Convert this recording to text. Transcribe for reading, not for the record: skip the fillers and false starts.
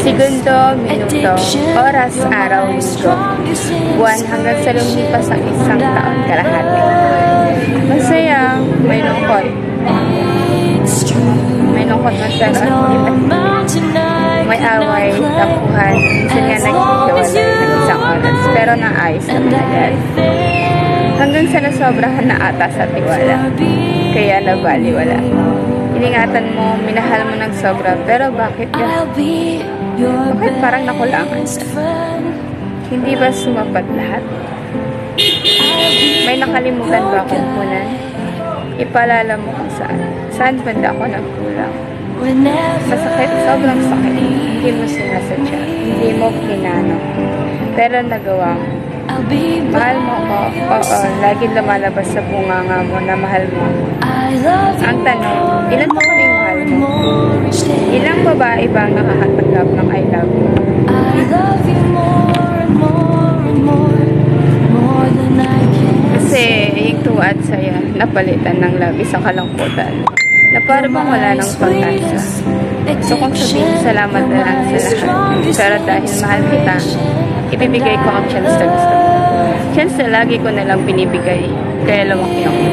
Segundo, minuto, oras, araw, linggo, buwan hanggang sa lumipas ang isang taon kalahati. Masaya, may lungkot. May lungkot man sa may away, tapuhan, minsan nga naghihiwalay ng isang oras, pero naayos naman agad. Hanggang sa nasobrahan na ata sa tiwala, kaya nabaliwala. Iningatan mo, minahal mo ng sobra, pero bakit ka? Bakit parang nakulangan ka? Hindi ba sumapat lahat? May nakalimutan ba akong punan? Ipaalala mo kung saan. Saan banda ako nagkulang? Masakit, sobrang sakit. Hindi mo sinasadya. Hindi mo pinano. Pero nagawa mo. Mahal mo ko. Oo, laging lumalabas sa bunganga mo na mahal mo. Ang tanong, ilan mo kaming mahal mo? Ilang babae ba ang nakakatanggap ng I love you? Kasi yung tuwa at saya, napalitan ng labi sa kalangkutan. Na parang wala ng pag-asa. So kung sabihin, salamat na lang sa lahat. Pero dahil mahal kita, ibibigay ko ang chance na gusto mo. Chance na lagi ko nalang binibigay. Kaya lumaki ako.